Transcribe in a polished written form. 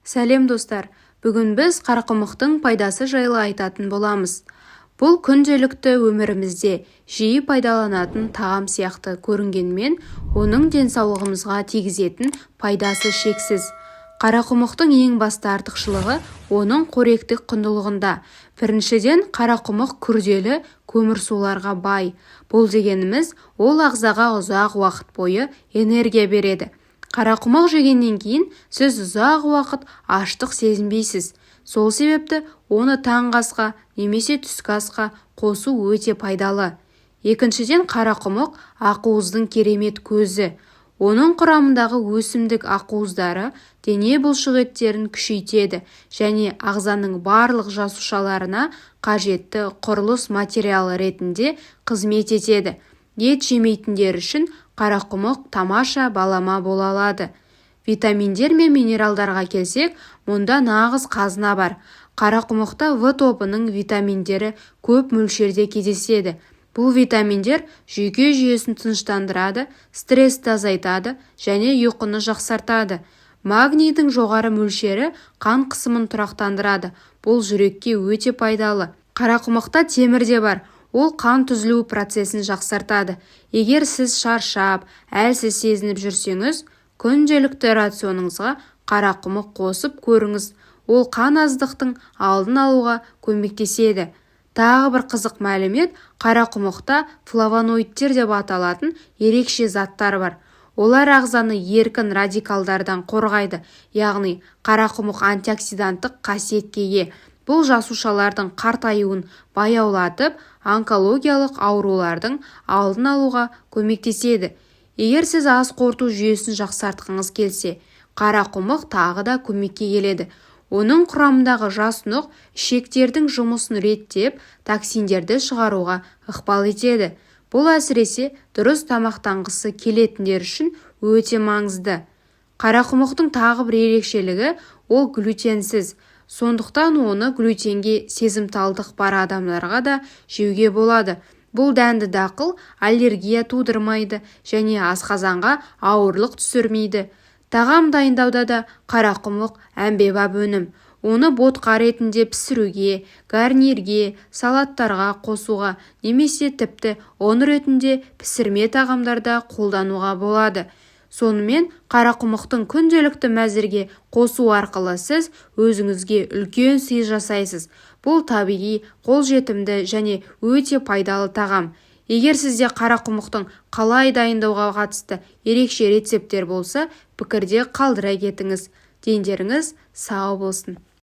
Сәлем достар, бүгін біз қарақұмықтың пайдасы жайлы айтатын боламыз. Бұл күнделікті өмірімізде жиі пайдаланатын тағам сияқты көрінгенмен, оның денсаулығымызға тигізетін пайдасы шексіз. Қарақұмықтың ең басты артықшылығы оның қоректік құндылығында. Біріншіден, қарақұмық күрделі көмірсуларға бай. Бұл дегеніміз, ол ағзаға ұзақ уақыт бойы энергия береді. Қарақұмық жегеннен кейін сіз ұзақ уақыт аштық сезінбейсіз. Сол себепті оны таңғы асқа немесе түскі асқа қосу өте пайдалы. Екіншіден, қарақұмық ақуыздың керемет көзі. Оның құрамындағы өсімдік ақуыздары дене бұлшықеттерін күшейтеді және ағзаның барлық жасушаларына қажетті құрылыс материалы ретінде қызмет етеді. Ет жемейтіндер үшін қарақұмық тамаша балама бола алады. Витаминдер мен минералдарға келсек, мұнда нағыз қазына бар. Қарақұмықта В тобының витаминдері көп мөлшерде кездеседі. Бұл витаминдер жүйке жүйесін тыныштандырады, стрессті азайтады және ұйқыны жақсартады. Магнийдің жоғары мөлшері қан қысымын тұрақтандырады. Бұл жүрекке өте пайдалы. Қарақұмықта темір де бар. Ол қан түзілу процесін жақсартады. Егер сіз шаршап, әлсіз сезініп жүрсеңіз, күнделікті рационыңызға қарақұмық қосып көріңіз. Ол қан аздықтың алдын алуға көмектеседі. Тағы бір қызық мәлімет, қарақұмықта флавоноидтер деп аталатын ерекше заттар бар. Олар ағзаны еркін радикалдардан қорғайды, яғни қарақұмық антиоксиданттық қасиетке ие. Бұл жасушалардың қартаюын баяулатып, онкологиялық аурулардың алдын алуға көмектеседі. Егер сіз ас қорыту жүйесін жақсартқыңыз келсе, қарақұмық тағы да көмекке келеді. Оның құрамындағы жасұнық ішектердің жұмысын реттеп, токсиндерді шығаруға ықпал етеді. Бұл әсіресе дұрыс тамақтанғысы келетіндер үшін өте маңызды. Қарақұмықтың тағы бір ерекшелігі ол глютенсіз. Сондықтан оны глютенге сезімталдық бар адамдарға да жеуге болады. Бұл дәнді дақыл аллергия тудырмайды және асқазанға ауырлық түсірмейді. Тағам дайындауда да қарақұмық әмбебап өнім. Оны ботқа ретінде пісіруге, гарнирге, салаттарға қосуға немесе тіпті ұн ретінде пісірме тағамдарда қолдануға болады. Сонымен қарақұмықтың күнделікті мәзірге қосу арқылы сіз өзіңізге үлкен сый жасайсыз. Бұл табиғи, қолжетімді және өте пайдалы тағам. Егер сізде қарақұмықтың қалай дайындауға қатысты ерекше рецепттер болса, пікірде қалдыра кетіңіз. Дендеріңіз сау болсын.